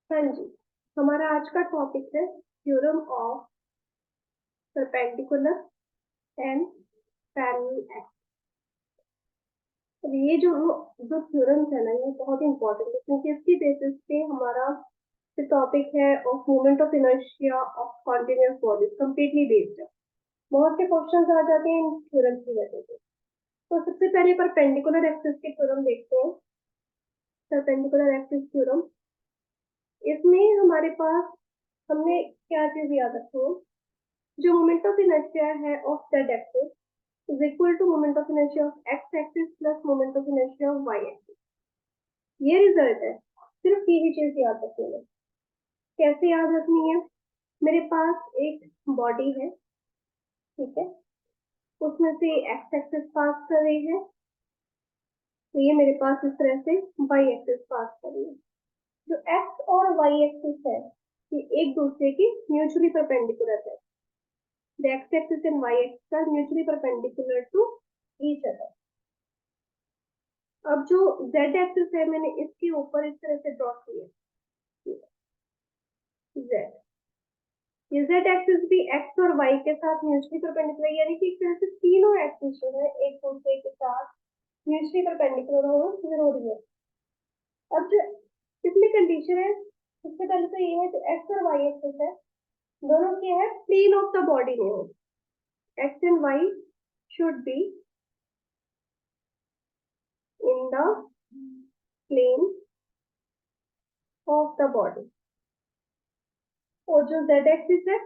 हाँ जी, हमारा आज का टॉपिक है theorem of perpendicular and parallel axis. ये जो थ्योरम्स है ना, ये बहुत इंपॉर्टेंट है क्योंकि इसकी बेसिस पे हमारा जो टॉपिक है of moment of inertia of continuous bodies completely based है। बहुत से क्वेश्चंस आ जाते हैं इन थ्योरम्स की वजह से। तो सबसे पहले परपेंडिकुलर एक्सिस के थ्योरम देखते हैं। परपेंडिकुलर एक्सिस थ्योरम, इसमें हमारे पास हमने क्या चीज याद रखी है, जो मोमेंट ऑफ इनर्शिया है of z axis is equal to moment of inertia of x axis plus moment of inertia of y axis। ये रिजल्ट है, सिर्फ यही चीज याद रखनी है। कैसे याद रखनी है? मेरे पास एक बॉडी है, ठीक है, उसमें से x एक्सिस पास कर रही है, तो ये मेरे पास इस तरह से y एक्सिस पास कर रही है। जो x और y एक्सिस है, ये एक दूसरे की म्यूचुअली परपेंडिकुलर है। The x axis and y axis are mutually perpendicular to each other। अब जो z एक्सिस है, मैंने इसके ऊपर इस तरह से ड्रॉ किया z। ये z एक्सिस भी x और y के साथ म्यूचुअली परपेंडिकुलर, यानी कि एक तरह से तीनों एक्सिस जो है एक दूसरे के साथ म्यूचुअली परपेंडिकुलर होना जरूरी है। अब जो इसमें कंडीशन है, सबसे पहले तो ये है जो x और y एक्सिस है, दोनों के है प्लेन ऑफ द बॉडी में हो। x and y should be in the plane of the body। और जो z एक्सिस है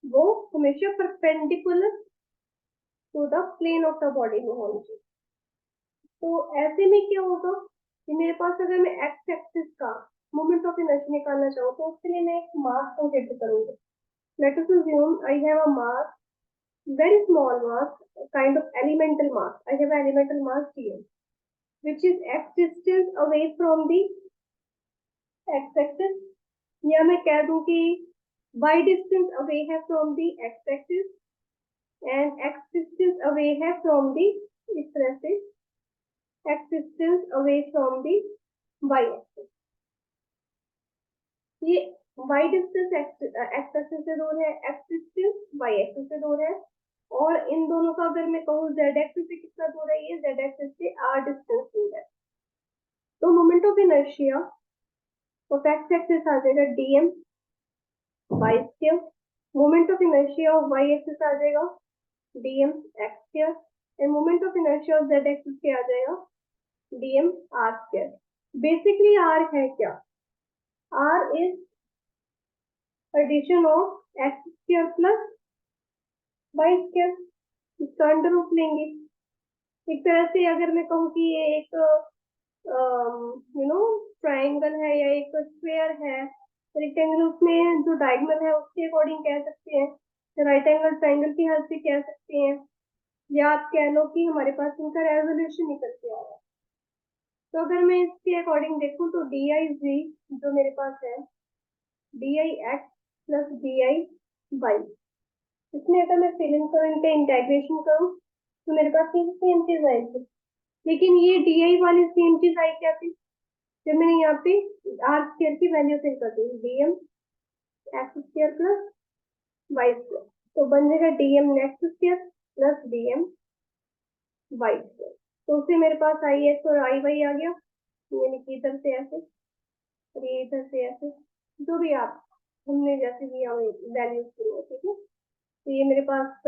वो हमेशा perpendicular to the plane of the body में होनी चाहिए। तो ऐसे में क्या होगा कि मेरे पास अगर मैं एक्स एक्सिस का मोमेंट ऑफ इनर्शिया निकालना चाहूँ तो उसके लिए मैं एक मास कंसीडर करूंगी। Let us assume I have a mass, very small mass, kind of elemental mass। I have an elemental mass here, which is x distance away from the x axis, या मैं कह दूं कि y distance away है from the x axis and x distance away है from the, इस तरह से x distance away from the y axis। ये y distance x axis से दूर है, x distance y axis से दूर है, और इन दोनों का अगर मैं कहूँ z axis से कितना दूर है, ये z axis से r डिस्टेंस दूर है। तो moment of inertia of x axis आ जाएगा dm y square, moment of inertia of y axis आ जाएगा dm x square, and moment of inertia of z axis पे आ जाएगा dm r square. Basically r है क्या? r is addition of x square plus y square, इसका under root लेंगे। एक तरह से अगर मैं कहूँ कि ये एक ट्राइंगल है या एक स्क्वायर है, रेक्टेंगल, उसमें जो डायगोनल है उसके अकॉर्डिंग कह सकते हैं, राइट एंगल ट्राइंगल की हेल्प से कह सकते हैं, या आप कह लो कि हमारे पास इनका रेजोल्यूशन निकल के आ रहा है। तो अगर मैं इसके अकॉर्डिंग देखूं तो डी आई जी जो मेरे पास है, d I x plus d I y, इसमें अगर मैं फिल इन करूँ, इनका इंटेग्रेशन करूँ, तो मेरे पास ये सेम चीज आएगी। लेकिन ये डी आई वाली सेम चीज आई क्या थी, जब मैंने यहाँ पे आर स्क्वायर की वैल्यू फिल कर दी, D M X square plus Y square, तो बन जाएगा D M X square plus D M Y square. तो उससे मेरे पास आई एक्स और आई वाई आ गया, यानी कि इधर से ऐसे और ये इधर से ऐसे, जो भी आप हमने जैसे भी हमें वैल्यूज की है, ठीक है। तो ये मेरे पास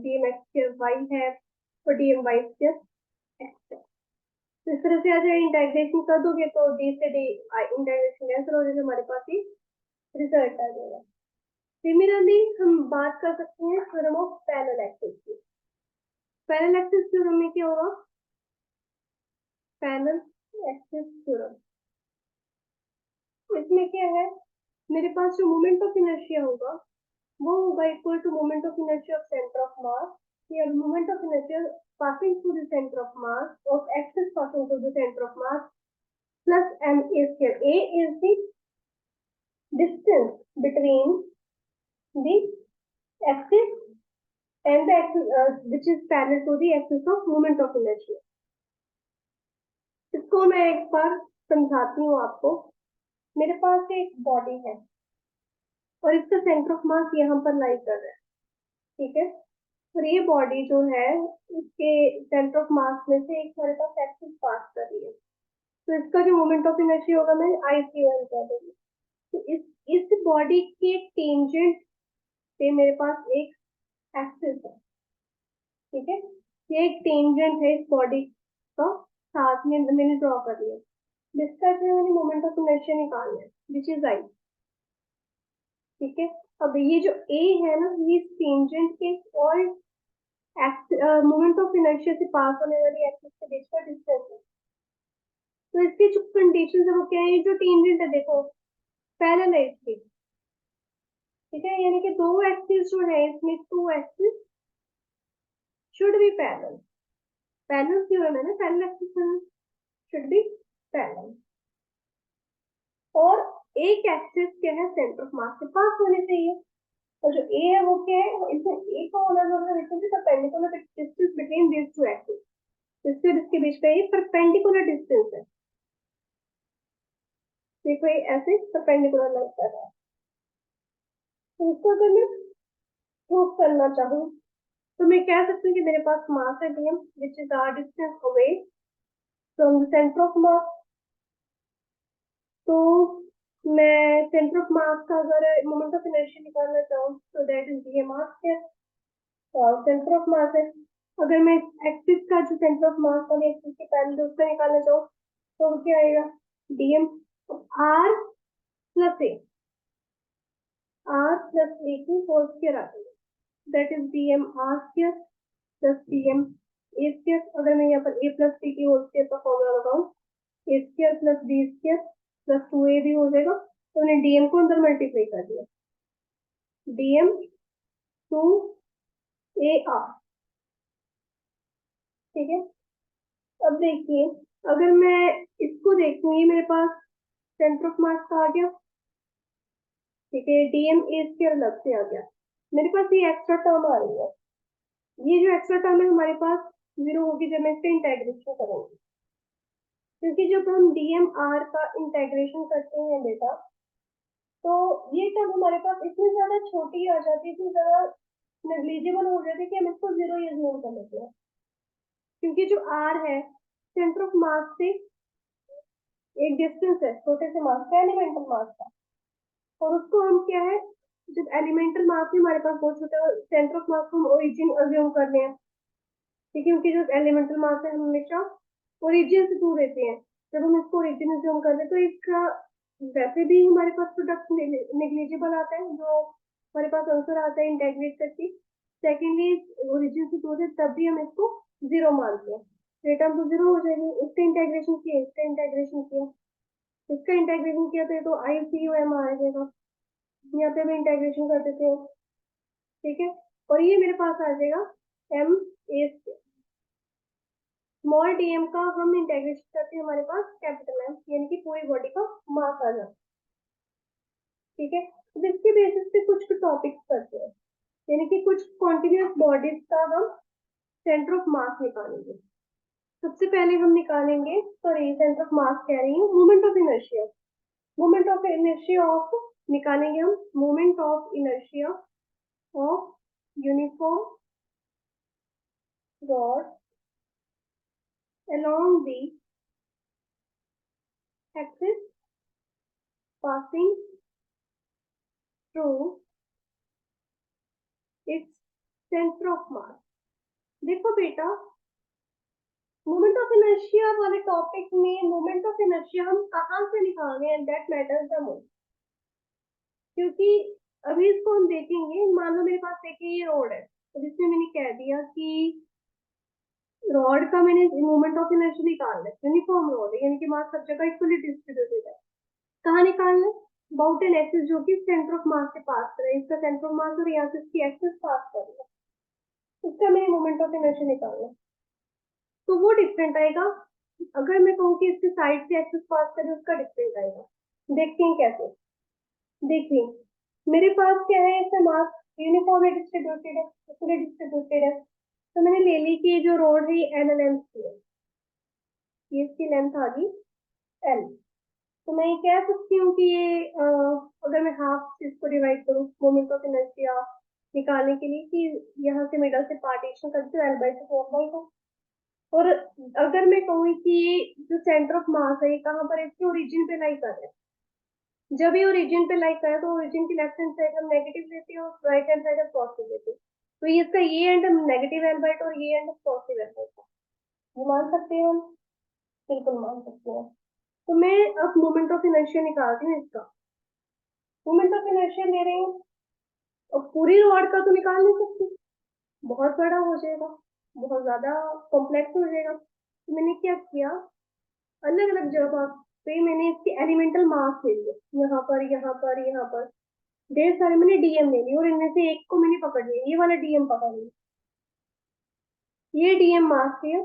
D M X square Y है और D M Y square X है। तो इस तरह से आ जाए, इंटेग्रेशन कर दोगे तो डी से डी इंटेग्रेशन कैंसिल हो जाएगा, हमारे पास ही रिजल्ट आ जाएगा। सिमिलरली हम बात कर सकते हैं थ्योरम ऑफ पैरेलल एक्सिस की। पैरेलल एक्सिस थ्योरम में क्या होगा? पैरेलल एक्सिस थ्योरम, इसमें क्या है, मेरे पास जो मोमेंट ऑफ इनर्शिया होगा वो होगा equal to moment of inertia of centre of mass, या moment of inertia passing through the center of mass of axis passing through the center of mass plus m a square। a is the distance between the axis and the axis which is parallel to the axis of moment of inertia। इसको मैं एक बार समझाती हूँ आपको। मेरे पास एक body है और इसका सेंटर ऑफ मास यहाँ पर लाई कर रहा है, ठीक है। और ये बॉडी जो है इसके सेंटर ऑफ मास में से एक हमारे पास एक्सिस पास कर रही है, तो इसका जो मोमेंट ऑफ इनर्शिया होगा मैं IC1 कह दूंगी। तो इस बॉडी के टेंजेंट पे मेरे पास एक एक्सिस है, ठीक है। ये एक टेंजेंट है इस बॉडी का, साथ में मैंने ड्रॉ कर लिया। डिस्कस में मैंने मोमेंट ऑफ इनर्शिया निकालना है विच इज I, ठीक है। अब ये जो A है ना, ये टेंजेंट के और मोमेंट ऑफ इनर्शिया से पास होने वाली एक्सिस के बीच का डिस्टेंस है। तो इसकी जो कंडीशन है वो क्या है, जो टेंजेंट है देखो पैरेलल है इसकी, ठीक है। यानी कि दो एक्सिस जो है इसमें, two axis should be parallel. Parallel क्यों है, मैंने parallel axis should be parallel. और एक एक्सिस क्या है, सेंटर ऑफ मास के पास होने चाहिए। और जो ए है वो क्या है, इसमें ए का होना जरूरी है क्योंकि perpendicular distance between these two axis, इससे इसके बीच का ये परपेंडिकुलर डिस्टेंस है। देखो ये ऐसे परपेंडिकुलर लाइन कर रहा है। तो इसको अगर मैं प्रूव करना चाहूँ तो मैं कह सकती हूँ कि मेरे पास मास है dm which is r distance away from the centre of mass. तो मैं सेंटर ऑफ मास का अगर मोमेंट ऑफ इनर्शिया निकालना चाहूँ तो that is dm r square, और सेंटर ऑफ मास है। अगर मैं एक्सिस का जो सेंटर ऑफ मास वाले एक्सिस के पैरेलल उसका निकालना चाहूँ तो क्या आएगा, dm r प्लस ए, r प्लस ए की होल स्क्वायर आती है, that is dm r square plus dm a square. अगर मैं यहाँ पर a प्लस b की होल स्क्वायर का फॉर्मूला लगाऊं, a square plus b square plus 2a भी हो जाएगा। तो मैंने dm को अंदर मल्टीप्लाई कर दिया, dm 2ar, ठीक है। अब देखिए अगर मैं इसको देखूं, ये मेरे पास सेंटर ऑफ मास का आ गया, ठीक है। dm a स्क्वायर अलग से आ गया, मेरे पास ये एक्स्ट्रा टर्म आ रही है। ये जो एक्स्ट्रा टर्म है हमारे पास जीरो होगी जब मैं इसका इंटेग्रेशन करूंगी, क्योंकि जब हम dm r का इंटेग्रेशन करते हैं बेटा, तो ये टर्म हमारे पास इतनी ज्यादा छोटी आ जाती है, इतनी ज्यादा नेग्लिजिबल हो जाती है कि हम इसको जीरो यूज कर लेते हैं। क्योंकि जो r है सेंटर ऑफ मास से एक डिस्टेंस है छोटे से मास का, एलिमेंटल मास का, और उसको हम क्या है, जब एलिमेंटल मास ही हमारे पास बहुत छोटा, सेंटर ऑफ मास को हम ओरिजिन अज्यूम कर रहे हैं, ठीक है। क्योंकि जो एलिमेंटल मास है हम हमेशा ओरिजिन से दूर रहते हैं। जब हम इसको ओरिजिन अज्यूम कर रहे हैं तो इसका वैसे भी हमारे पास प्रोडक्ट नेग्लिजिबल आता है, जो हमारे पास आंसर आता है इंटेग्रेट करके। सेकेंडली ओरिजिन से दूर है तब भी हम इसको जीरो मानते हैं, ये टर्म तो जीरो हो जाएगी। इसका इंटेग्रेशन किया, इसका इंटेग्रेशन किया, इसका इंटेग्रेशन किया तो ये तो ICUM आ जाएगा, यहाँ पे हम इंटेग्रेशन कर देते हैं, ठीक है। और ये मेरे पास आ जाएगा MA स्मॉल dm का हम इंटेग्रेशन करते हैं, हमारे पास कैपिटल M, यानी कि पूरी बॉडी का मास आ जाता है, ठीक है। तो इसके बेसिस पे कुछ टॉपिक्स करते हैं, यानी कि कुछ कॉन्टिन्यूस बॉडीज का हम सेंटर ऑफ मास निकालेंगे। सबसे पहले हम निकालेंगे, सॉरी सेंटर ऑफ मास कह रही हूँ, moment of inertia. Moment of inertia of निकालेंगे हम, moment of inertia of uniform rod along the axis passing through its center of mass। देखो बेटा, मोमेंट ऑफ इनर्शिया वाले टॉपिक में मोमेंट ऑफ इनर्शिया हम कहाँ से निकाल रहे हैं, दैट मैटर्स द मोस्ट। क्योंकि अभी इसको हम देखेंगे, मान लो मेरे पास देखिए ये रोड है, तो जिसमें मैंने कह दिया कि रॉड का मैंने मोमेंट ऑफ इनर्शिया निकालना है, यूनिफॉर्म रॉड है यानी कि मास सब जगह इक्वली डिस्ट्रीब्यूटेड है। कहाँ निकालना है, अबाउट एन एक्सिस जो कि सेंटर ऑफ मास से पास कर रहा है, इसका सेंटर ऑफ मास और यहाँ से इसकी एक्सिस पास कर रहा है, इसका मैंने मोमेंट ऑफ इनर्शिया निकालना है। तो वो डिफरेंट आएगा, अगर मैं कहूँ कि इसके साइड से एक्सिस पास करें उसका डिफरेंट आएगा। देखते हैं कैसे। देखिए मेरे पास क्या है, इसका मास यूनिफॉर्मली डिस्ट्रीब्यूटेड है, इक्वली डिस्ट्रीब्यूटेड है। तो मैंने ले ली कि ये जो रोड है ये L लेंथ की है, ये इसकी लेंथ आ गई L, तो मैं ये कह सकती हूँ कि ये अगर मैं हाफ इसको डिवाइड करूँ मोमेंट ऑफ इनर्शिया निकालने के लिए कि यहाँ से मिडल से पार्टीशन करके L by to four by two. और अगर मैं कहूँ कि जो सेंटर ऑफ मास है ये कहाँ पर है, इसके ओरिजिन पे लाई कर रहा है। जब ये ओरिजिन पे लाई कर है तो ओरिजिन की लेफ्ट हैंड साइड हम नेगेटिव लेते हैं और राइट हैंड साइड हम पॉजिटिव लेते हैं। तो ये इसका ये एंड हम नेगेटिव एल बाई टू और ये and positive L by to, ये मान सकते हैं हम, बिल्कुल मान सकते हैं। तो मैं अब मोमेंट ऑफ इनर्शिया निकालती हूँ इसका। मोमेंट ऑफ इनर्शिया ले रही हूँ और पूरी रॉड का तो निकाल नहीं सकती, बहुत बड़ा हो जाएगा, बहुत ज्यादा कॉम्प्लेक्स हो जाएगा। तो मैंने क्या किया, अलग अलग जगह पे मैंने इसके एलिमेंटल मास ले लिए, यहाँ पर यहाँ पर यहाँ पर ढेर सारे मैंने डीएम ले लिए और इनमें से एक को मैंने पकड़ लिया, ये वाला डीएम पकड़ लिया। ये डीएम मास है,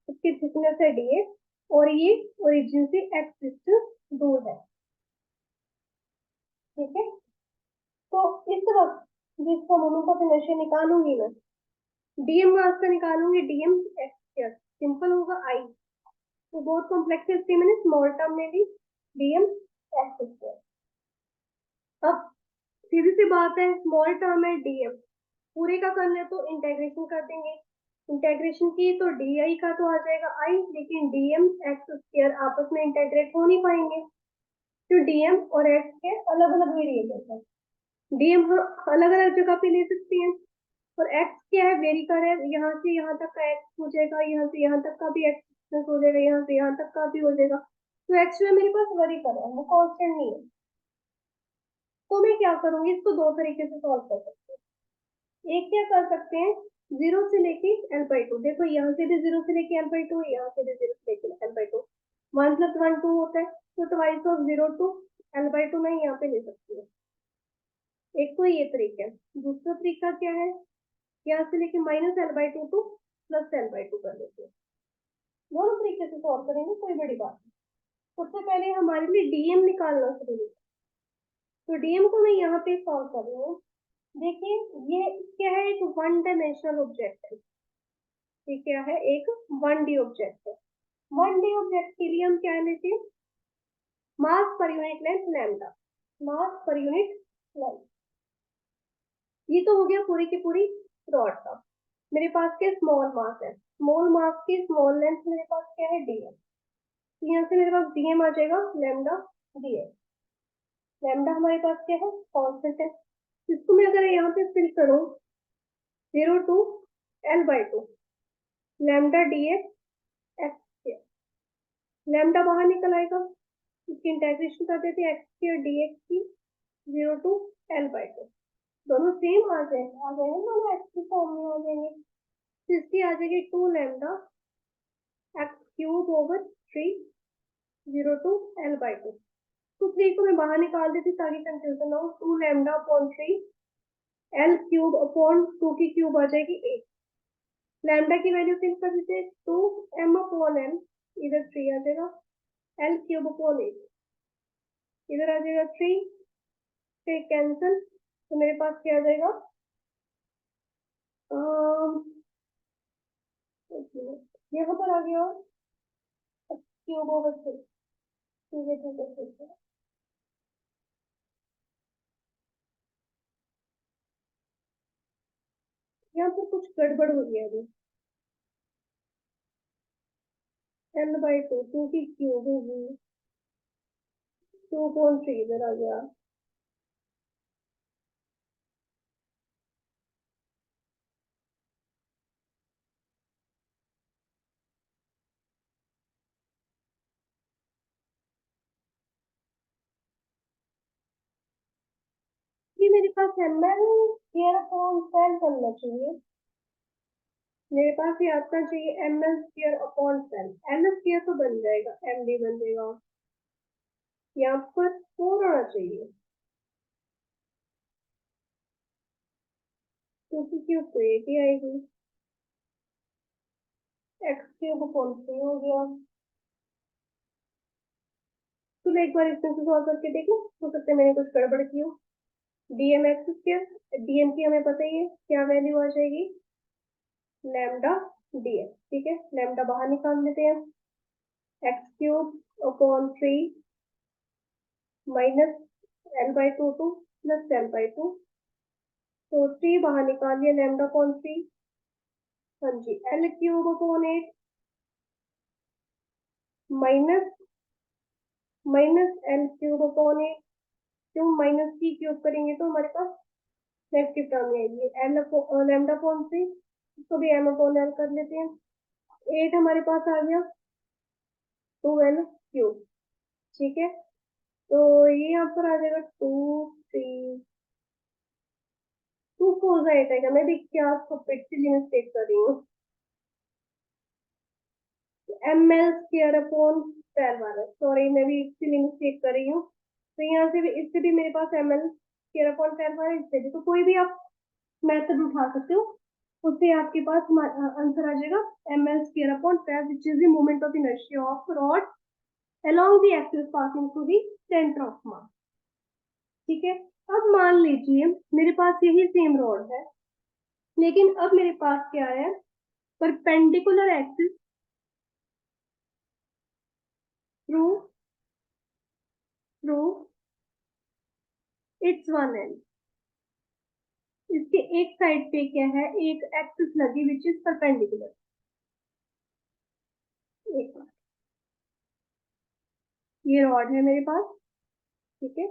इसकी थिकनेस है डीएक्स और ये ओरिजिन से एक्स डिस्टेंस दूर है। ठीक है, तो इस वक्त जिसका मोमेंट ऑफ इनर्शिया निकालूंगी मैं, डीएम मास का निकालूंगी, डीएम एक्स स्क्वायर, सिंपल होगा आई। तो बहुत कॉम्प्लेक्स है इसलिए मैंने स्मॉल टर्म ले ली, डीएम एक्स स्क्वायर। अब सीधी सी बात है, स्मॉल टर्म है डीएम, पूरे का करना है तो इंटेग्रेशन कर देंगे, इंटेग्रेशन की तो डी आई का तो आ जाएगा आई, लेकिन डीएम एक्स स्क्वायर आपस में इंटेग्रेट हो नहीं पाएंगे, तो डीएम और एक्स के अलग अलग वेरिएबल है। डीएम हम अलग अलग जगह पे ले सकते हैं और एक्स क्या है, वेरी कर है, यहाँ से यहाँ तक का एक्स हो जाएगा, यहाँ से यहाँ तक का भी एक्स हो जाएगा, यहाँ से यहाँ तक का भी हो जाएगा। तो एक्स में मेरे पास वरी कर है, वो कांस्टेंट नहीं है। तो मैं क्या करूंगी, इसको दो तरीके से सॉल्व कर सकते हैं। एक क्या कर सकते हैं, जीरो से लेके एल बाई टू, देखो यहाँ से भी जीरो से लेके एल बाई टू, यहाँ से भी जीरो से लेके L by two, one plus one two होता है, तो twice of zero to L by two मैं यहाँ पे ले सकती हूँ। एक तो ये तरीका है। दूसरा तरीका क्या है, यहाँ से लेके minus L by two two plus L by to कर लेते हैं। दोनों तरीके से सॉल्व करेंगे, कोई बड़ी बात नहीं। सबसे पहले हमारे लिए डीएम निकालना जरूरी है, तो डीएम को मैं यहाँ पे सॉल्व कर रही हूँ। देखिए ये क्या है, एक वन डायमेंशनल ऑब्जेक्ट है, ये क्या है, एक वन डी ऑब्जेक्ट है। वन डी ऑब्जेक्ट के लिए हम क्या लेते हैं, मास पर यूनिट लेंथ लैम्डा, मास पर यूनिट लेंथ। ये तो हो गया पूरी की पूरी रॉड का। मेरे पास क्या स्मॉल मास है, स्मॉल मास की स्मॉल लेंथ मेरे पास क्या है डीएम, यहाँ से मेरे पास डीएम आ जाएगा लैम्डा डीएम। लैम्डा हमारे पास क्या है, कांस्टेंट है। इसको मैं अगर यहाँ पे फिल करूँ, zero to L by two lambda dx x square, lambda बाहर निकल आएगा, इसकी इंटेग्रेशन कर देते हैं एक्स स्क्वायर डीएक्स की, zero to L by two, दोनों सेम आ जाएंगे दोनों एक्स की फॉर्म में आ जाएंगे। तो इसकी आ जाएगी two lambda x cube over three, zero to L by two. तो थ्री को मैं बाहर निकाल देती ताकि कंफ्यूजन ना हो, two lambda upon three L cube upon two की क्यूब आ जाएगी एट, लैम्डा की वैल्यू फिल कर देते हैं टू एम अपॉन एल, इधर थ्री आ जाएगा, एल क्यूब अपॉन एट, इधर आ जाएगा थ्री, फिर कैंसिल, तो मेरे पास क्या आ जाएगा, यहाँ पर आ गया क्यूब ओवर थ्री। ठीक है ठीक है ठीक है, यहाँ पर कुछ गड़बड़ हो गया अभी, एल बाई टू, टू की क्यूब होगी, टू अपॉन थ्री इधर आ गया। ये मेरे पास M L square upon ten बनना चाहिए, मेरे पास ये आपका चाहिए M L square upon ten, L square तो बन जाएगा, एम डी बन जाएगा, यहाँ पर फोर आना चाहिए, टू की क्यूब तो एक ही आएगी, एक्स क्यूब अपॉन थ्री हो गया। तो एक बार इसमें से सॉल्व करके देखो, हो सकता है मैंने कुछ गड़बड़ की हो। डीएम एक्स स्क्वायर, डीएम की हमें पता ही है क्या वैल्यू आ जाएगी, लैम्डा डीएम। ठीक है, लैम्डा बाहर निकाल देते हैं, x cube upon three minus L/2 two plus L/2, तो 3 बाहर निकाल लिया, लैम्डा अपॉन 3। हाँ जी, L³ upon 8 minus L³ upon 8। क्यों माइनस की क्यूब करेंगे तो हमारे पास नेगेटिव टर्म आएगी। लैम्डा अपॉन 3, इसको भी M/L कर लेते हैं। 8 हमारे पास आ गया 2L³। ठीक है, तो ये यहाँ पर आ जाएगा 2 4 आएगा। मैं भी क्या पिछली मिस्टेक कर रही हूँ। ml² अपॉन 12 आ रहा है, सॉरी मैं भी इसलिए मिस्टेक कर रही हूँ। तो यहाँ से भी, इससे भी मेरे पास ml² अपॉन 12 आ रहा है, इससे भी। तो कोई भी आप मेथड उठा सकते हो, उससे आपके पास आंसर आ जाएगा ml² upon 12, which is the moment of inertia of rod along the axis passing through the center of mass। ठीक है, अब मान लीजिए मेरे पास यही सेम रॉड है, लेकिन अब मेरे पास क्या है, perpendicular axis through it's one and. इसके एक साइड पे क्या है, एक एक्सिस लगी विच इज परपेंडिकुलर। एक बार ये रॉड है मेरे पास, ठीक है,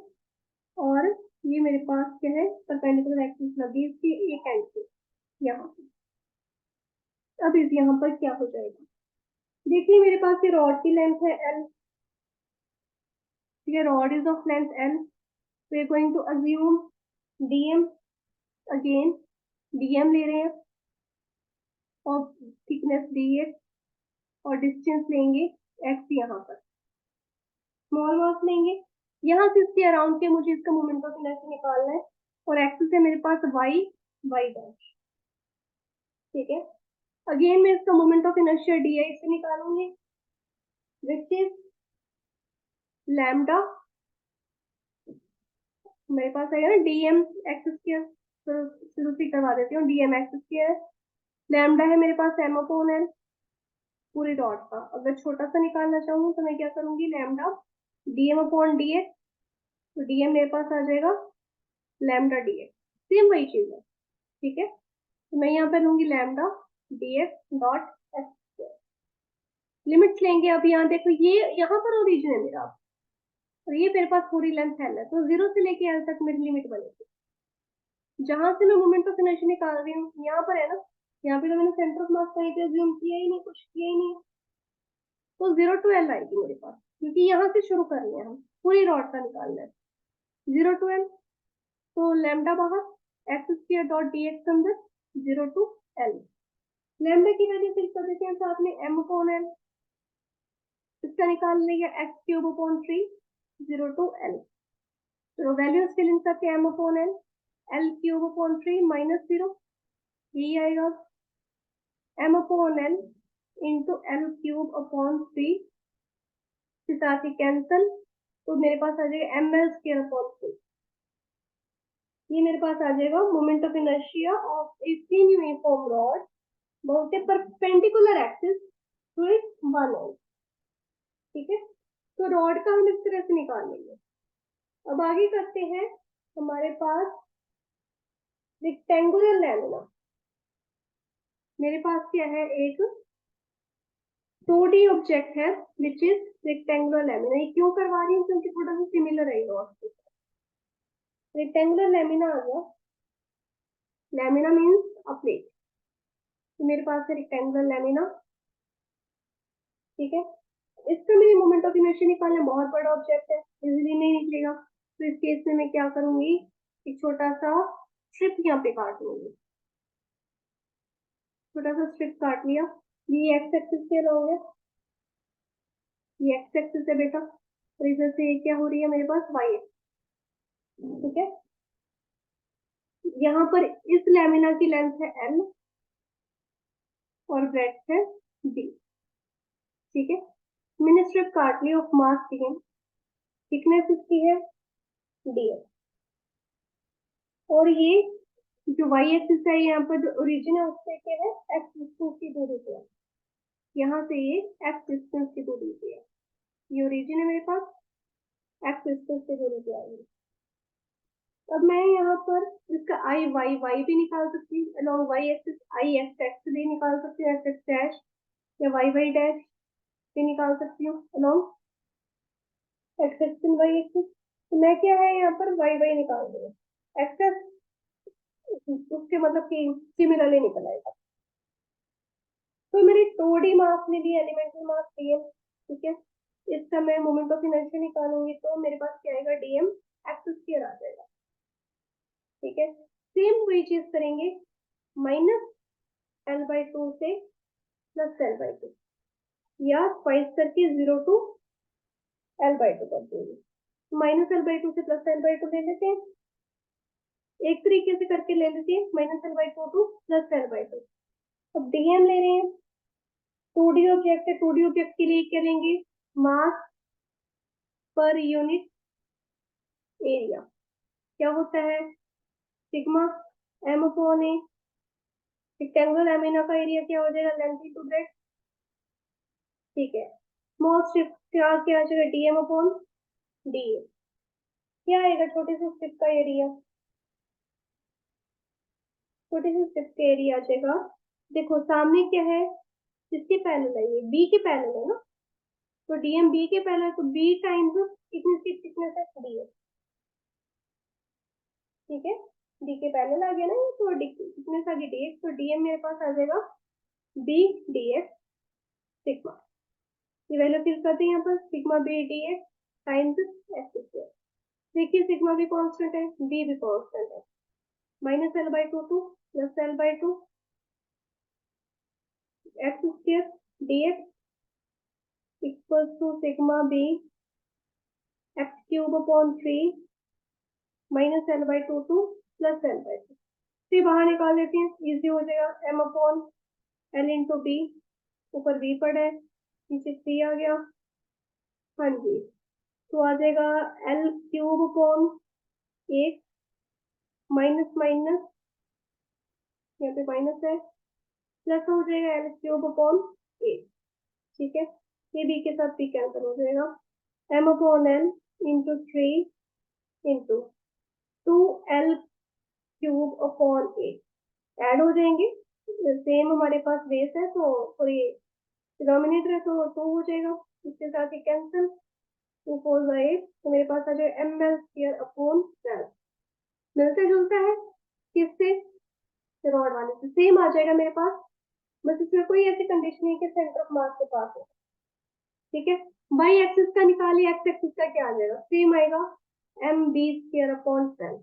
और ये मेरे पास क्या है, परपेंडिकुलर एक्सिस लगी इसकी एक एंड पे यहाँ पे। अब इस यहाँ पर क्या हो जाएगा, देखिए मेरे पास ये रॉड की लेंथ है L, ये rod is of length L। We are going to assume dm, again dm ले रहे हैं, और थिकनेस dx, और डिस्टेंस लेंगे x यहाँ पर, स्मॉल मास लेंगे। यहाँ से इसके अराउंड के मुझे इसका मोमेंट ऑफ इनर्शिया निकालना है, और एक्सिस है मेरे पास y डैश। ठीक है, अगेन मैं इसका मोमेंट ऑफ इनर्शिया डी से निकालूंगी, विच इज लैम्डा, मेरे पास आएगा ना dm x²। शुरू से करवा देती हूँ, dm x²। लैम्डा है मेरे पास m/L पूरी डॉट का। अगर छोटा सा निकालना चाहूँ तो मैं क्या करूंगी, लैम्डा dm/dx, तो dm मेरे पास आ जाएगा लैम्डा dx, सेम वही चीज है। ठीक है, तो मैं यहाँ पे लूंगी lambda dx dot x²। Limits लेंगे। अब यहाँ देखो, ये यहाँ पर ओरिजिन है मेरा, और ये मेरे पास पूरी लेंथ L है, तो 0 से लेके L तक मेरी लिमिट बनेगी। जहां से मैं मोमेंट ऑफ इनर्शिया निकाल रही हूँ, यहाँ पर है ना, यहाँ पे तो मैंने सेंटर ऑफ मास कहीं पे अज्यूम किया ही नहीं, कुछ किया ही नहीं, तो 0 टू L आएगी मेरे पास, क्योंकि यहाँ से शुरू कर रहे हैं हम, पूरी रॉड का निकालना है। 0 टू L, तो लैम्डा बाहर, x² डॉट dx अंदर, 0 टू L। लैम्डा की वैल्यू फिल कर देते हैं साथ में m/L, इसका निकाल लिया x³ अपॉन 3, 0 टू L। तो वैल्यूज फिल इन करके m/L, L³ अपॉन 3 माइनस 0, यही आएगा m/L इंटू L³ अपॉन 3, के साथ ही कैंसल, तो मेरे पास आ जाएगा ml²/3। ये मेरे पास आ जाएगा moment of inertia of a thin uniform rod about a perpendicular axis to its one end. ठीक है, तो रॉड का हम इस तरह से निकाल लेंगे। अब आगे करते हैं, हमारे पास रेक्टेंगुलर लैमिना। मेरे पास क्या है, एक 2D ऑब्जेक्ट है विच इज रेक्टेंगुलर लैमिना। ये क्यों करवा रही हूँ, क्योंकि थोड़ा सा सिमिलर है रॉड के। रेक्टेंगुलर लैमिना आ गया, लैमिना मीन्स अ प्लेट, तो मेरे पास है रेक्टेंगुलर लैमिना। ठीक है, इसका मेरे मोमेंट ऑफ इनर्शिया निकालना, बहुत बड़ा ऑब्जेक्ट है, इजीली नहीं निकलेगा, तो इस केस में मैं क्या करूंगी, एक छोटा सा स्ट्रिप यहाँ पे काट लूंगी। छोटा सा स्ट्रिप काट लिया, ये एक्स एक्सिस पे रहोगे, ये एक्स एक्सिस है बेटा, और इधर से ये क्या हो रही है मेरे पास, वाई एक्सिस। ठीक है, यहाँ पर इस लैमिना की लेंथ है L और ब्रेड्थ है D। ठीक है, मैंने स्ट्रिप काट ली ऑफ मास DM, थिकनेस इसकी है DS, और ये जो वाई एक्सिस है, यहाँ पर जो ओरिजिन है उससे क्या है, एक्स डिस्टेंस की दूरी पे है, यहाँ से ये एक्स डिस्टेंस की दूरी पे है, ये ओरिजिन है मेरे पास, एक्स एक्सिस से दूरी पे आएगी। अब मैं यहाँ पर इसका आई वाई वाई भी निकाल सकती हूँ, along y axis I x x भी निकाल सकती हूँ, एक्स एक्स डैश या वाई वाई डैश भी निकाल सकती हूँ along x x and y axis. तो मैं क्या है यहाँ पर वाई वाई निकाल दूंगा, एक्स एक्स उसके मतलब कि सिमिलरली निकल आएगा। तो मेरी 2D मास में भी एलिमेंटल मास डीएम, ठीक है। इसका मैं मोमेंट ऑफ इनर्शिया निकालूंगी तो मेरे पास क्या आएगा, डीएम एक्स स्क्वायर आ जाएगा, ठीक है। सेम वही चीज करेंगे, माइनस L/2 से प्लस L/2 या स्क्वाइस करके 0 टू L/2 कर देंगे। -L/2 से +L/2 ले लेते हैं, एक तरीके से करके ले लेते हैं -L/2 टू +L/2। अब डीएम ले रहे हैं, 2D ऑब्जेक्ट है, 2D ऑब्जेक्ट के लिए क्या लेंगे, मास पर यूनिट एरिया क्या होता है, सिग्मा m/a। रेक्टेंगुलर एमिना का एरिया क्या हो जाएगा, लेंथ इंटू ब्रेड्थ, ठीक है। स्मॉल स्ट्रिप क्या क्या आ जाएगा, dm/da। क्या आएगा छोटे से स्ट्रिप का एरिया, छोटे से स्ट्रिप का एरिया आ जाएगा। देखो सामने क्या है, किसके पैरेलल है, ये बी के पैरेलल है ना, तो डीएम बी के पैरेलल है, तो बी टाइम्स थिकनेस है डीएम, ठीक है। डी के पैरेलल आ गया ना ये, तो थिकनेस आ गई डीएक्स, तो डीएम मेरे पास आ जाएगा बी डीएक्स सिग्मा। ये वैल्यू फिल करते हैं यहाँ पर, sigma b dx times x square. देखिए सिग्मा भी कांस्टेंट है, बी भी कांस्टेंट है, -L/2 to +L/2 x square dx equal to sigma b x³ 3 -L/2 to +L/2। फिर बाहर निकाल लेते हैं, इजी हो जाएगा, m/L/b, ऊपर b पड़ा है, नीचे 3 आ गया, हाँ जी। तो आ जाएगा L³ माइनस माइनस, यहाँ पे माइनस है, प्लस हो जाएगा L³/8, ठीक है। ये b के साथ b कैंसिल हो जाएगा, m/L into 3 into 2L³/8 add हो जाएंगे, सेम हमारे पास बेस है तो सॉरी डिनोमिनेटर है तो 2 हो जाएगा, इसके साथ ही कैंसिल, 2 4 8, तो मेरे पास आ जाएगा mL²/12। मिलता जुलता है किससे, रॉड वाले से सेम आ जाएगा मेरे पास, बस इसमें कोई ऐसी कंडीशन नहीं कि सेंटर ऑफ मास के पास हो, ठीक है। बाई एक्सिस का निकालिए, एक्स एक्सिस का क्या आ जाएगा, सेम आएगा mB²/12।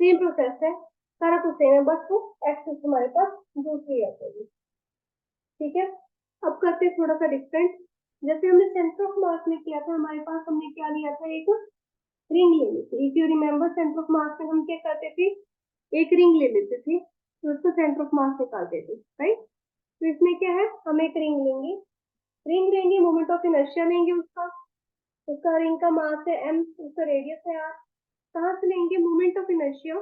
सेम प्रोसेस है, सारा कुछ सेम है, बस वो एक्सिस हमारे पास दूसरी आ जाएगी, ठीक है। अब करते हैं थोड़ा सा डिफरेंट, जैसे हमने सेंटर ऑफ मास में किया था, हमारे पास हमने क्या लिया था, एक रिंग ले ली थी। If you remember centre of मास में हम क्या करते थे, एक रिंग ले लेते थे, तो उसको सेंटर ऑफ मास निकालते थे, राइट। तो इसमें क्या है, हम एक रिंग लेंगे, मोमेंट ऑफ इनर्शिया लेंगे उसका, उसका रिंग का मास है m, उसका रेडियस है r। कहाँ से लेंगे, moment of inertia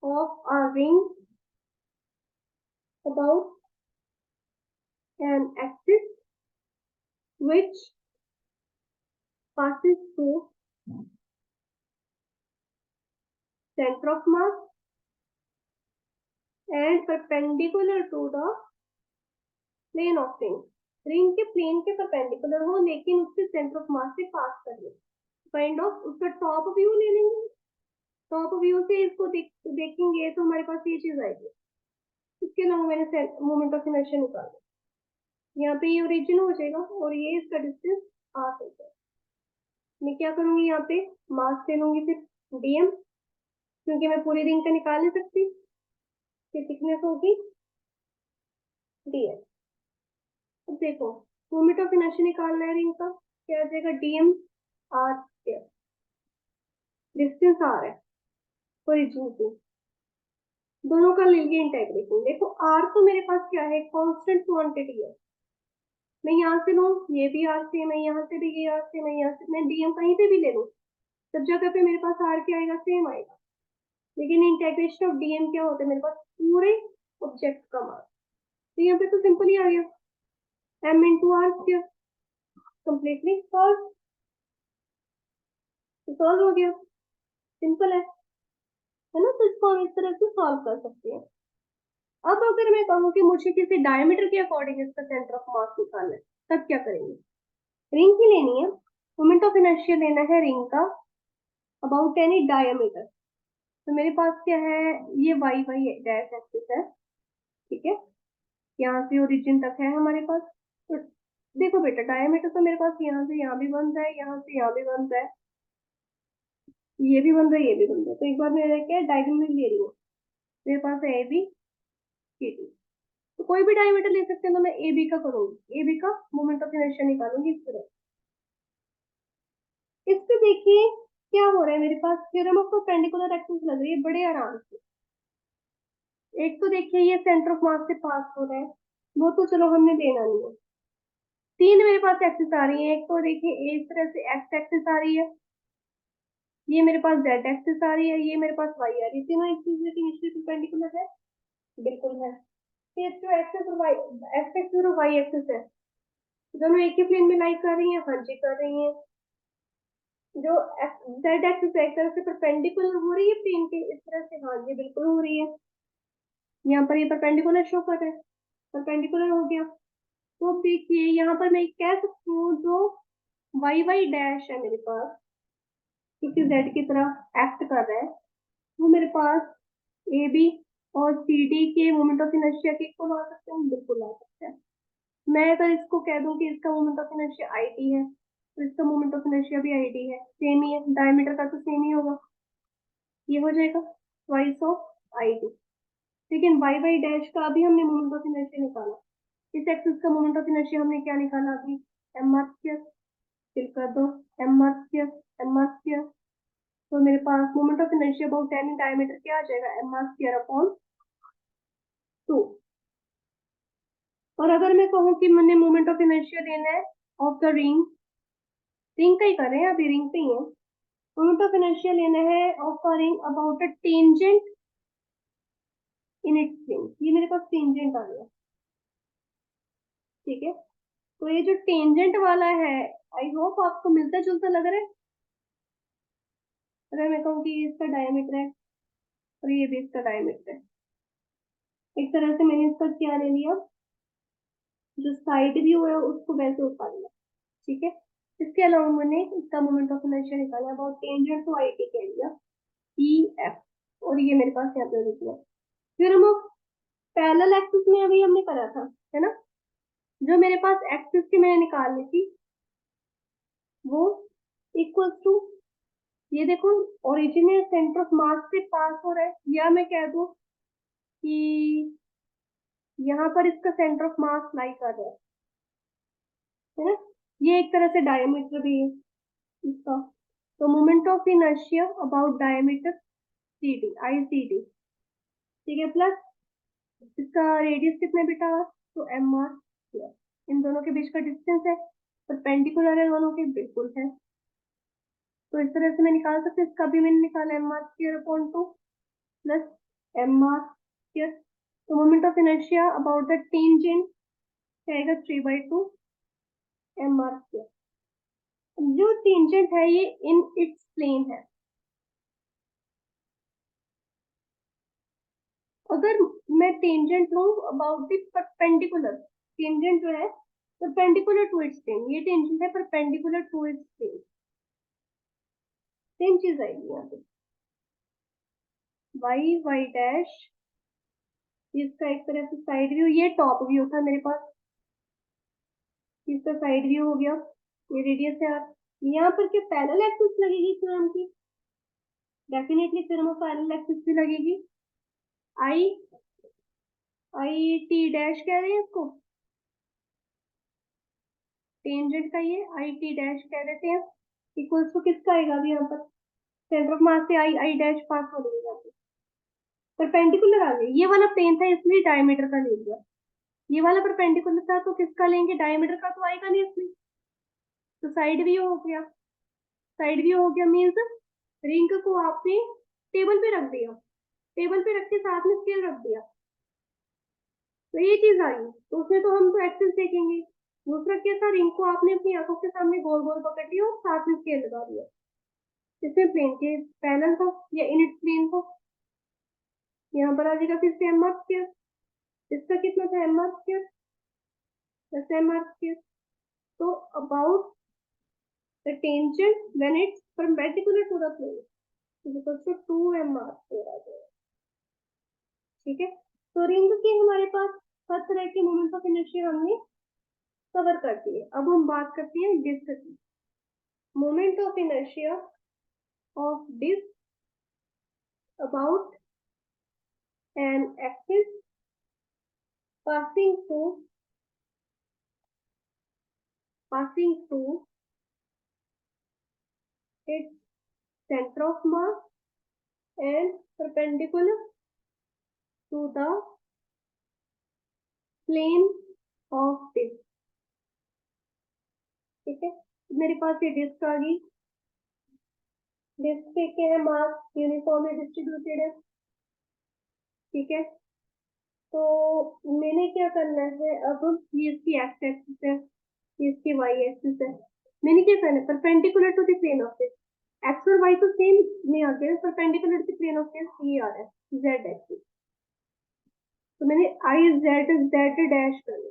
of a ring about an axis which passes through center of mass and perpendicular to the plane of ring। Ring के प्लेन के परपेंडिकुलर हो लेकिन उसके सेंटर ऑफ मास से पास कर ले, काइंड ऑफ उसका टॉप व्यू ले लेंगे, टॉप व्यू से इसको देखेंगे तो हमारे पास ये चीज आएगी। इसके अलावा मैंने मोमेंट ऑफ इनर्शिया निकाला, यहाँ पे ये ओरिजिन हो जाएगा और ये इसका डिस्टेंस r होगा। मैं क्या करूंगी, यहाँ पे मास ले लूंगी फिर डीएम, क्योंकि मैं पूरी रिंग का निकाल नहीं सकती, थिकनेस होगी डीएम। अब देखो मोमेंट ऑफ इनर्शिया निकालना है रिंग का, क्या आ जाएगा, डीएम r², डिस्टेंस r है ओरिजिन से, दोनों का लेंगे इंटेग्रेशन। देखो r तो मेरे पास क्या है, कांस्टेंट क्वांटिटी है, मैं यहाँ से लूँ ये भी r सेम है, यहाँ से भी ये r सेम है, यहाँ से मैं डीएम कहीं पे भी ले लूँ, सब जगह पे मेरे पास r क्या आएगा, सेम आएगा। लेकिन इंटेग्रेशन ऑफ डीएम क्या होता है, मेरे पास पूरे ऑब्जेक्ट का मास, तो यहाँ पे तो सिंपल ही आ गया m into r square, completely solve. तो सॉल्व हो गया, सिंपल है ना। तो इसको हम इस तरह से सॉल्व कर सकते हैं। अब अगर मैं कहूँ कि मुझे किसी डायमीटर के अकॉर्डिंग इसका सेंटर ऑफ मास निकालना है, तब क्या करेंगे? रिंग की लेनी है, मोमेंट ऑफ इनर्शिया लेना है रिंग का अबाउट एनी डायमीटर। तो मेरे पास क्या है, ये वाई वाई डैश एक्सिस है, ठीक है, यहाँ से ओरिजिन तक है हमारे पास। तो देखो बेटा, डायमीटर तो मेरे पास यहाँ से यहाँ भी बन रहा है, यहाँ से यहाँ भी बन रहा है, ये भी बन रहा है, ये भी बन रहा है। तो एक बार मेरा क्या डायगोनल ले रही हूँ, मेरे पास है ए बी सी डी। तो कोई भी डायमीटर ले सकते हैं, तो मैं ए बी का करूंगी, ए बी का मोमेंट ऑफ इनर्शिया निकालूंगी इस तरह। इस पे देखिए क्या हो रहा है, मेरे पास थ्योरम ऑफ परपेंडिकुलर एक्सिस लग रही है बड़े आराम से। एक तो देखिए ये सेंटर ऑफ मास से पास हो रहा है, वो तो चलो हमने देना नहीं है। तीन मेरे पास एक्सिस आ रही है, एक तो देखिए इस तरह से एक्स एक्सिस आ रही है, ये मेरे पास जेड एक्सिस आ रही है, ये मेरे पास वाई आ रही है। तीनों एक दूसरे के नीचे परपेंडिकुलर है, बिल्कुल है। ये जो एक्सिस और वाई, एक्स एक्सिस और वाई एक्सिस है, दोनों एक ही प्लेन में लाई कर रही है, हाँ जी कर रही है। जो जेड एक्सिस एक तरह से परपेंडिकुलर हो रही है प्लेन के इस तरह से, हाँ जी बिल्कुल हो रही है। यहाँ पर ये परपेंडिकुलर शो कर रहा है, परपेंडिकुलर हो गया। तो देखिए यहाँ पर मैं कह सकती हूँ जो वाई वाई डैश है मेरे पास, क्योंकि जेड की तरह एक्ट कर रहा है, वो मेरे पास ए बी और सी डी के मोमेंट ऑफ इनर्शिया के इक्वल आ सकते हैं, बिल्कुल आ सकते हैं। मैं अगर इसको कह दूं कि इसका moment of inertia I T है, तो इसका मोमेंट ऑफ इनर्शिया भी आई टी है, सेम ही है, डायमीटर का तो सेम ही होगा, ये हो जाएगा ट्वाइस ऑफ आई टी। लेकिन वाई वाई डैश का अभी हमने मोमेंट ऑफ इनर्शिया निकाला, इस एक्सिस का मोमेंट ऑफ इनर्शिया हमने क्या निकाला अभी, एम आर स्क्वायर। फिर कर दो M are square, M are square. तो मेरे पास moment of inertia about any diameter क्या आ जाएगा, एम आर स्क्वायर अपॉन 2। और अगर मैं कहूँ कि मैंने मोमेंट ऑफ इनर्शिया देना है ऑफ द रिंग, रिंग का ही कर रहे हैं अभी, रिंग पे ही है, मोमेंट ऑफ इनर्शिया लेना है of a ring about a tangent in its plane. ये मेरे पास टेंजेंट आ गया, ठीक है। तो ये जो टेंजेंट वाला है, आई होप आपको मिलता जुलता लग रहा है। अगर मैं कहूँ कि इसका डायमीटर है और ये भी इसका डायमीटर है, एक तरह से मैंने इसका क्या ले लिया, जो साइड व्यू है उसको वैसे उठा लिया, ठीक है। इसके अलावा मैंने इसका मोमेंट ऑफ इनर्शिया निकाला about tangent to I T कह लिया, ई एफ। और ये मेरे पास यहाँ पे लिख लिया। फिर हम पैरेलल एक्सिस में अभी हमने करा था, है ना, जो मेरे पास एक्सिस की मैंने निकाल ली थी, वो इक्वल टू, ये देखो ओरिजिनल सेंटर ऑफ मास से पास हो रहा है, या मैं कह दूं कि यहाँ पर इसका सेंटर ऑफ मास लाई कर रहा है ना। ये एक तरह से डायमीटर भी है इसका। तो moment of inertia about diameter C D, I C D, ठीक है, प्लस इसका रेडियस कितना बेटा, तो एम आर स्क्वायर। इन दोनों के बीच का डिस्टेंस है, परपेंडिकुलर है दोनों के, बिल्कुल है। तो इस तरह से मैं निकाल सकती हूँ, इसका भी मैंने निकाला M are square upon 2 plus M R square. तो moment of inertia about the tangent आएगा 3/2 एम आर स्क्वायर। जो टेंजेंट है ये इन इट्स प्लेन है। अगर मैं टेंजेंट लूं अबाउट द परपेंडिकुलर, टेंजेंट जो है परपेंडिकुलर टू इट्स प्लेन, ये टेंजेंट है perpendicular to its plane, same चीज आएगी यहाँ पे, वाई वाई डैश, इसका एक तरह से साइड व्यू, ये टॉप व्यू था मेरे पास, इसका साइड व्यू हो गया, ये रेडियस है। आप यहाँ पर क्या पैरेलल एक्सिस लगेगी थ्योरम की, definitely theorem of parallel axis भी लगेगी। आई आई टी डैश कह रहे हैं इसको, टेंजेंट का ये आई टी डैश कह देते हैं, इक्वल्स टू किसका आएगा अभी यहाँ पर, सेंटर ऑफ मास से आई आई डैश पास हो रही है यहाँ पे, परपेंडिकुलर आ गया, ये वाला प्लेन था इसलिए डायमीटर का ले लिया, ये वाला परपेंडिकुलर था तो किसका लेंगे, डायमीटर का तो आएगा नहीं इसमें। तो साइड व्यू हो गया, साइड व्यू हो गया मीन्स रिंग को आपने टेबल पे रख दिया, टेबल पे रख के साथ में स्केल रख दिया, तो ये चीज आई। तो उसमें तो हम तो एक्सेस देखेंगे। दूसरा क्या था, रिंग को आपने अपनी आंखों के सामने गोल गोल पकड़ लिया और साथ में स्केल लगा दिया, इसमें प्लेन के पैरेलल था या इन इट्स प्लेन था। यहाँ पर आ जाएगा फिर से एम आर स्क्वायर, इसका कितना था M are square plus M R square. तो about the tangent when it's perpendicular to the plane is equal to 2 mr square आ जाएगा। ठीक है, तो रिंग के हमारे पास हर तरह के मोमेंट ऑफ इनर्शिया हमने कवर कर दिए। अब हम बात करते हैं डिस्क की। Moment of inertia of disk about an axis passing through its center of mass and perpendicular to the plane of disk। ठीक है, मेरे पास ये डिस्क आ गई। डिस्क पे क्या है, मास यूनिफॉर्मली डिस्ट्रीब्यूटेड है। ठीक है, तो मैंने क्या करना है, अब ये इसकी एक्स एक्सिस है, ये इसकी वाई एक्सिस है। मैंने क्या करना है, perpendicular to the plane of this, x और वाई तो सेम में आ गया, perpendicular to the plane of this ये आ रहा है जेड एक्सिस। तो मैंने आई जेड जेड डैश करना,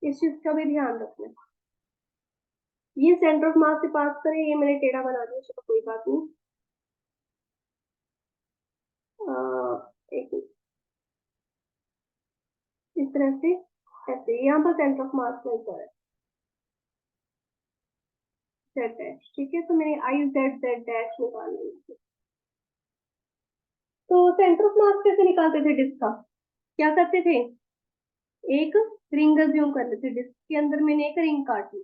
इस चीज का भी ध्यान रखना। ये सेंटर ऑफ मास से पास करें, ये मैंने टेढ़ा बना दिया, चलो कोई बात नहीं। एक इस तरह से ऐसे यहाँ पर सेंटर ऑफ मास मिलता है जेड डैश। ठीक है, तो मैंने आई जेड जेड डैश निकाल लिया। तो सेंटर ऑफ मास कैसे निकालते थे डिस्क का, क्या करते थे, एक रिंग अज्यूम कर लेते, डिस्क के अंदर मैंने एक रिंग काट ली,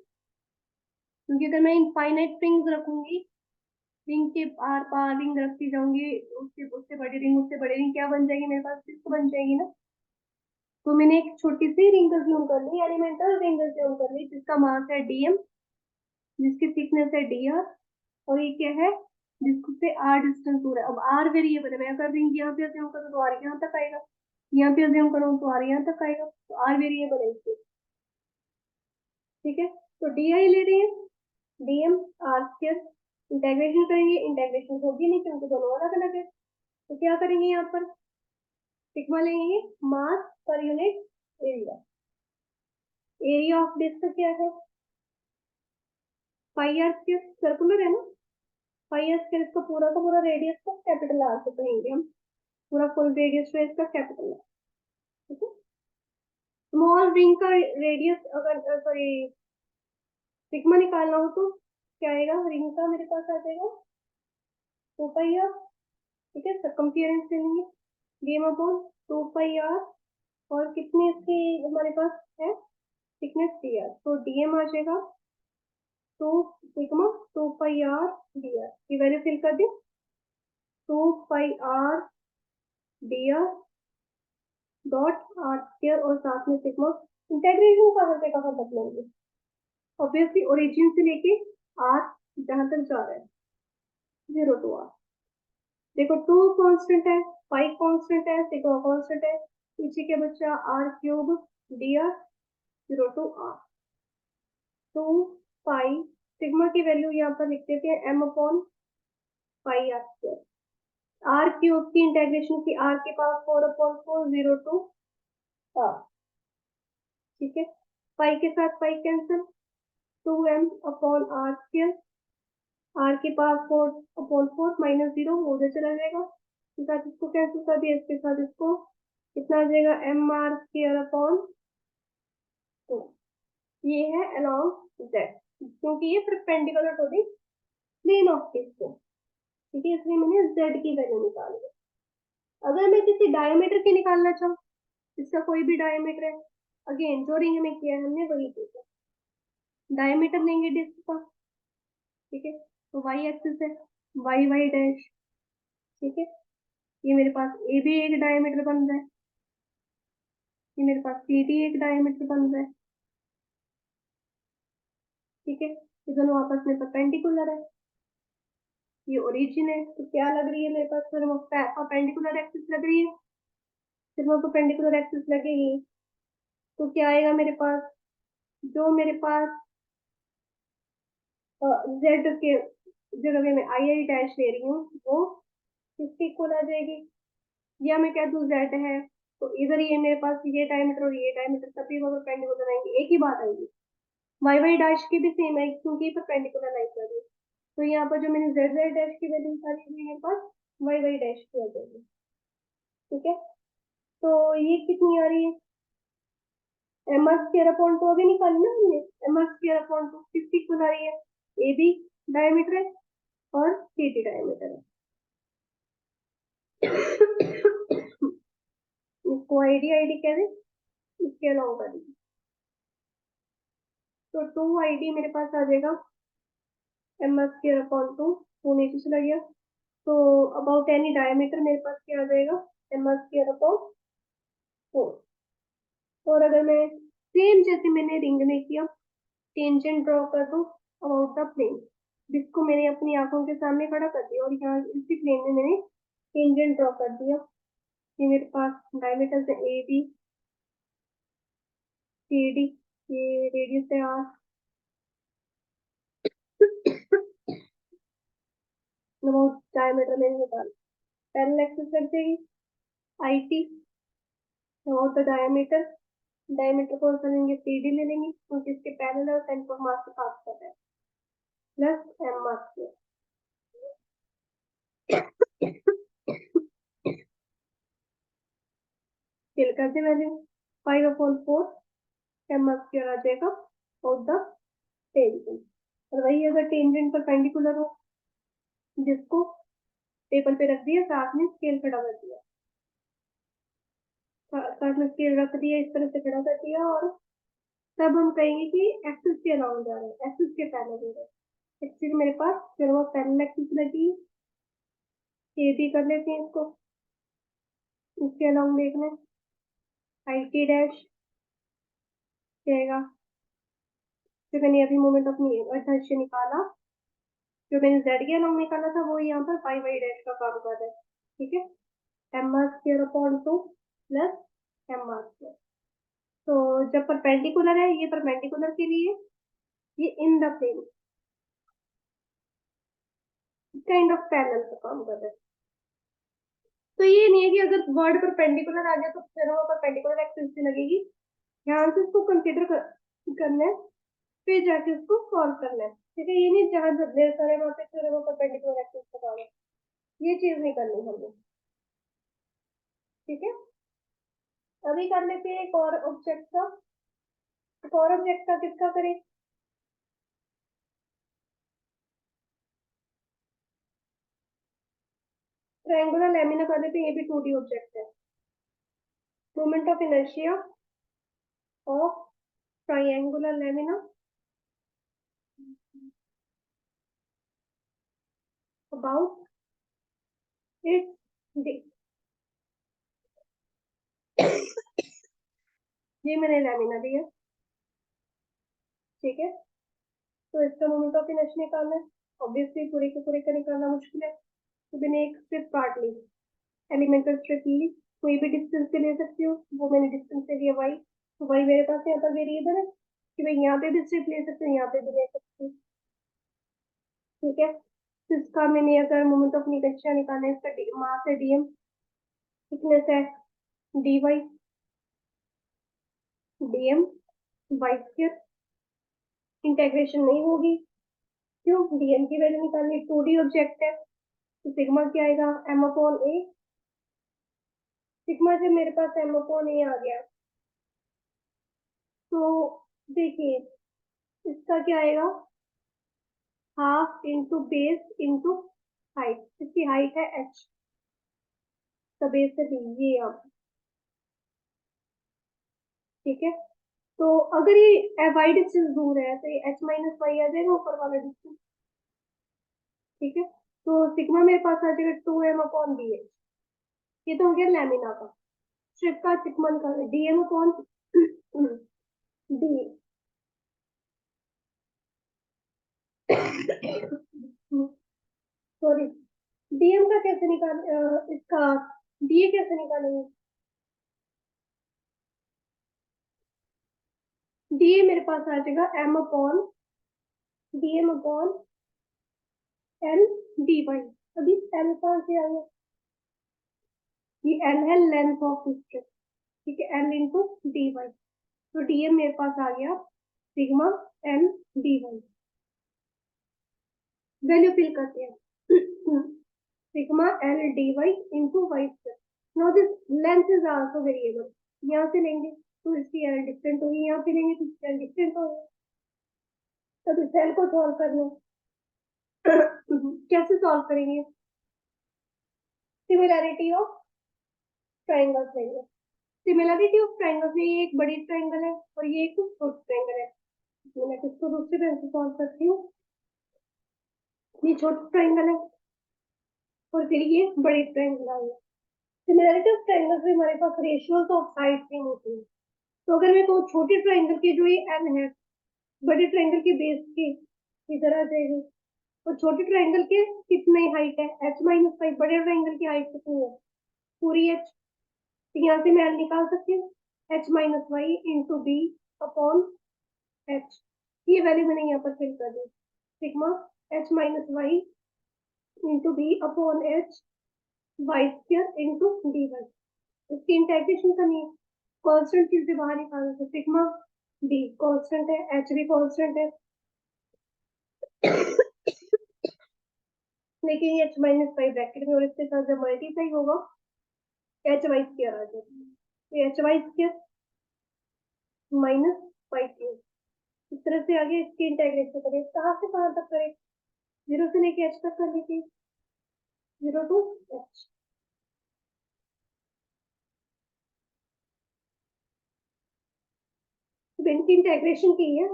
क्योंकि अगर मैं इनफाइनाइट रिंग्स रखूंगी, रिंग के आर पार रिंग रखती जाऊंगी, उससे उससे बड़ी रिंग, उससे बड़ी रिंग, क्या बन जाएगी, मेरे पास डिस्क बन जाएगी ना। तो मैंने एक छोटी सी रिंग अज्यूम कर ली, एलिमेंटल रिंग अज्यूम कर ली, जिसका मास है डीएम, जिसकी थिकनेस है डी आर, और ये क्या है, जिससे आर डिस्टेंस दूर है। अब आर वेरिएबल है, मैं अगर रिंग यहाँ पे अज्यूम करूँ तो आर यहाँ तक आएगा, यहाँ पे अज्यूम करूँ तो आर यहाँ तक आएगा, तो आर वेरिएबल है इसके। ठीक है, तो डी आई ले रहे हैं, डीएम आर स्क्वायर, इंटेग्रेशन करेंगे, इंटेग्रेशन होगी नहीं क्योंकि दोनों अलग अलग है। तो क्या करेंगे, यहाँ पर सिग्मा लेंगे, mass per unit area. Area of disc क्या है, पाई आर स्क्वायर, सर्कुलर है ना, पाई आर स्क्वायर, इसका पूरा का पूरा रेडियस को कैपिटल आर से कहेंगे हम, पूरा फुल रेडियस है इसका कैपिटल आर। ठीक है, स्मॉल रिंग का रेडियस अगर सॉरी सिग्मा निकालना हो तो क्या आएगा, रिंग का मेरे पास आ जाएगा 2 पाई आर। ठीक है, सर्कमफियरेंस ले लेंगे, गेम अपॉन 2 पाई आर, और कितनी इसकी हमारे पास है थिकनेस डी आर, तो डीएम आ जाएगा 2 sigma 2 pi R D R की वैल्यू फिल कर दी, 2 pi R D R dot R square, और साथ में सिग्मा। इंटेग्रेशन कहाँ से कहाँ तक लेंगे, ऑब्वियसली ओरिजिन से लेके आर जहां तक जा रहा है, 0 टू आर। देखो 2 कांस्टेंट है, 5 कांस्टेंट है, सिग्मा कांस्टेंट है, पीछे क्या बच्चा r cube d r 0 to r. 2 pi sigma की वैल्यू यहाँ पर लिख देते हैं m upon pi r square. R cube की इंटेग्रेशन की आर के पास 4/4 0 टू आर। ठीक है, पाई के साथ pi cancel, 2m upon r square, r के पास 4/4 -0 उधर चला जाएगा, इसके साथ इसको कैंसिल कर दिया, इसके साथ इसको कितना आ जाएगा, एम आर स्क्वायर अपॉन 2। ये है अलोंग जेड, क्योंकि ये perpendicular to the plane of disc. ठीक है, इसलिए मैंने जेड की वैल्यू निकाली है। अगर मैं किसी डायमीटर की निकालना चाहूँ, इसका कोई भी डायमीटर है, अगेन जो रिंग में किया है हमने वही देखा, डायमीटर लेंगे डिस्क का। ठीक है, तो वाई एक्सिस है, वाई वाई डैश। ठीक है, ये मेरे पास ए भी एक डायमीटर बन रहा है, ये मेरे पास सी डी एक डायमीटर बन रहा है। ठीक है, ये दोनों आपस में परपेंडिकुलर है, ये ओरिजिन है, तो क्या लग रही है मेरे पास, परपेंडिकुलर एक्सिस लग रही है, फिर वो परपेंडिकुलर एक्सिस लगेगी तो क्या आएगा मेरे पास, जो मेरे पास जेड के जगह पे मैं आई आई डैश ले रही हूँ वो किसके इक्वल आ जाएगी, या मैं क्या दूँ जेड है, तो इधर ये मेरे पास ये डायमीटर और ये डायमीटर सभी वो परपेंडिकुलर आएंगे, एक ही बात आएगी। वाई वाई डैश की भी सेम है क्योंकि परपेंडिकुलर लाइन कर रही है। तो यहाँ पर जो मैंने जेड जेड डैश की वैल्यू निकाली हुई मेरे पास वाई वाई डैश की आ जाएगी। ठीक है, तो ये कितनी आ रही है, m are square upon two अभी निकाली ना हमने, m are square upon two किसकी इक्वल आ रही है, ए बी डायमीटर है और सी डी डायमीटर है। इसको आईडी आईडी कह दें, इसके अलावा कर दी, तो टू आईडी मेरे पास आ जाएगा m are square upon two, वो नीचे चला गया, तो अबाउट एनी डायमीटर मेरे पास क्या आ जाएगा, m are square upon four. और अगर मैं सेम जैसे मैंने रिंग में किया टेंजेंट ड्रॉ कर दूं अबाउट द प्लेन, जिसको मैंने अपनी आंखों के सामने खड़ा कर दिया और यहाँ इसी प्लेन में मैंने टेंजेंट ड्रॉ कर दिया। ये मेरे पास डायमीटर है ए बी सी डी, ये रेडियस है आर। अबाउट डायमीटर मैंने निकाला, पैरेलल एक्सिस लग जाएगी I T, about the diameter, diameter कौन सा लेंगे, सी डी ले लेंगे क्योंकि इसके पैरेलल और सेंटर ऑफ मास के पास कर है, प्लस एम मास। फिल कर दे वैल्यू, 5/4 एम स्क्वायर आ जाएगा ऑफ द टेंजेंट। और वही अगर टेंजेंट परपेंडिकुलर हो, जिसको टेबल पे रख दिया, साथ में स्केल खड़ा कर दिया, साथ में स्केल रख दिया, इस तरह से खड़ा कर दिया, और तब हम कहेंगे कि एक्सिस के अराउंड जा रहे हैं, एक्सिस के पैरेलल हो रहे हैं। एक्सिस मेरे पास फिर वो पैरेलल एक्सिस लगी, ये भी कर लेते हैं इसको, इसके अराउंड देखना है आई टी डैश जाएगा। जो मैंने अभी मोमेंट अपनी अर्थ से निकाला, जो मैंने जेड के अराउंड निकाला था वो यहाँ पर वाई वाई डैश का काम कर रहा है। ठीक है, m are square upon two plus M R square. तो जब परपेंडिकुलर है, ये परपेंडिकुलर के लिए, ये in the plane kind of parallel का काम कर रहा है। तो ये नहीं है कि अगर वर्ड परपेंडिकुलर आ गया तो फिर वो परपेंडिकुलर एक्सिस से लगेगी, ध्यान से इसको कंसिडर करना है, फिर जाके इसको सॉल्व करना है। ठीक है, ये नहीं जहां ढेर सारे वहां पे फिर वो परपेंडिकुलर एक्सिस का काम है, ये चीज नहीं करनी हमने। ठीक है, अभी कर लेते हैं एक और ऑब्जेक्ट का, एक और ऑब्जेक्ट का किसका करें, ट्रायंगुलर लैमिना कर लेते हैं, ये भी 2D ऑब्जेक्ट है। Moment of inertia of triangular lamina about its dip. ये मैंने लैमिना दिया। ठीक है, तो इसका मोमेंट ऑफ इनर्शिया निकालना है, ऑब्वियसली पूरे के पूरे का निकालना मुश्किल है, तो मैंने एक स्ट्रिप काट ली, एलिमेंटल स्ट्रिप ली, कोई भी डिस्टेंस पे ले सकती हूँ, वो मैंने डिस्टेंस ले लिया वाई, तो वाई मेरे पास यहाँ पर वेरिएबल है कि मैं यहाँ पे भी स्ट्रिप ले सकती हूँ, यहाँ पे भी ले सकती हूँ। ठीक है, तो इसका मैंने अगर मोमेंट ऑफ इनर्शिया निकालना है, इसका मास है डीएम, थिकनेस है dy, dm y square, integration नहीं होगी, क्यों, डीएम की वैल्यू निकालनी, 2D ऑब्जेक्ट है, तो सिग्मा क्या आएगा, एम अपॉन ए, सिग्मा जब मेरे पास एम अपॉन ए आ गया, तो देखिए इसका क्या आएगा, half into base into height, इसकी हाइट है एच, तो बेस है बी, ये अब। ठीक है, तो अगर ये वाई डिस्टेंस दूर है तो ये एच माइनस वाई आ जाएगा ऊपर वाला डिस्टेंस। ठीक है, तो सिग्मा मेरे पास आ जाएगा 2m अपॉन डी एच, ये तो हो गया लैमिना का, स्ट्रिप का सिग्मा का DM upon D, sorry, DM का कैसे निकाल, इसका डीए कैसे निकालेंगे, डीए मेरे पास आ जाएगा m upon dm upon L d y. अभी एल कहाँ से आ गया? ये एल है लेंथ ऑफ स्ट्रिप, ठीक है, एल इंटू डी वाई। तो डीएम मेरे पास आ गया sigma L d y. Value fill करते हैं sigma L d y into y square. Now this length is also variable. यहाँ से लेंगे तो इसकी एल डिफरेंट होगी, यहाँ से लेंगे तो इसकी एल डिफरेंट होगी। तब इस एल को सॉल्व करना कैसे सॉल्व करेंगे? सिमिलैरिटी ऑफ ट्राइंगल्स लेंगे। सिमिलैरिटी ऑफ ट्राइंगल्स में ये एक बड़ी ट्राइंगल है और ये एक छोटी ट्राइंगल है। मैं किसको दूसरे ढंग से सॉल्व करती हूँ। ये छोटा ट्राइंगल है और फिर ये बड़ी ट्राइंगल आ गया। सिमिलैरिटी ऑफ ट्राइंगल्स में हमारे पास रेशियोज ऑफ साइड सेम होती है। तो अगर मैं कहूँ छोटी ट्राइंगल के जो ये एल है बड़े ट्राइंगल के बेस के इधर आ जाएगी, और छोटे ट्राइंगल के कितनी हाइट है एच माइनस फाइव, बड़े ट्राइंगल की हाइट कितनी है पूरी एच। तो यहाँ से मैं एल निकाल सकती हूँ H minus Y into B upon H. ये वैल्यू मैंने यहाँ पर फिल कर दी, sigma H minus Y into B upon H Y square into D Y. इसकी इंटेग्रेशन करनी है, कांस्टेंट चीज से बाहर निकालना है। सिग्मा डी कांस्टेंट है, एच भी कांस्टेंट है लेकिन ये एच माइनस फाइव ब्रैकेट में और इसके साथ जब मल्टीप्लाई होगा एच वाई स्क्वायर आ जाएगा। तो h Y square minus five cube इस तरह से आगे इसकी इंटेग्रेशन करें। कहाँ से कहाँ तक करें? जीरो से लेके एच तक कर लीजिए, जीरो टू एच। इनकी इंटेग्रेशन की है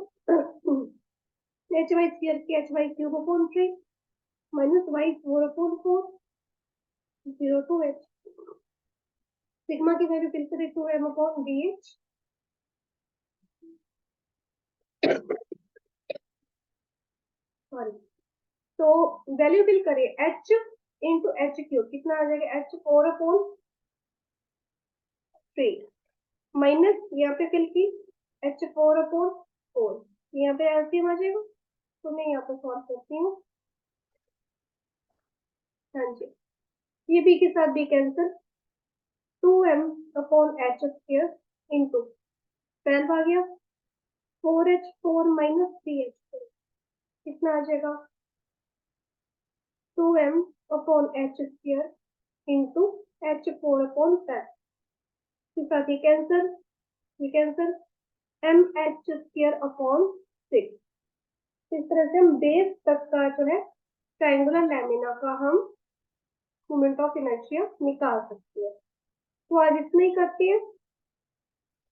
एच वाई स्क्वायर की h y cube upon three minus y four upon four zero to h. Sigma की वैल्यू फिर से two M upon d h. Sorry, तो वैल्यू फिल करें एच इंटू एच क्यूब कितना आ जाएगा h four upon three minus यहाँ पे फिल की एच फोर अपॉन फोर, यहाँ पे एलसीएम आ जाएगा। तो मैं यहाँ पर सॉल्व करती हूँ। हाँ जी, ये बी के साथ B cancel, two M upon H square into twelve आ गया, four H four minus three H कितना आ जाएगा two M upon H square into H four upon ten. इसके साथ ये cancel M H square upon six. इस तरह से हम बेस तक का जो है ट्रायंगुलर लैमिना का हम मोमेंट ऑफ इनर्शिया निकाल सकते हैं। तो आज इतना ही करते हैं।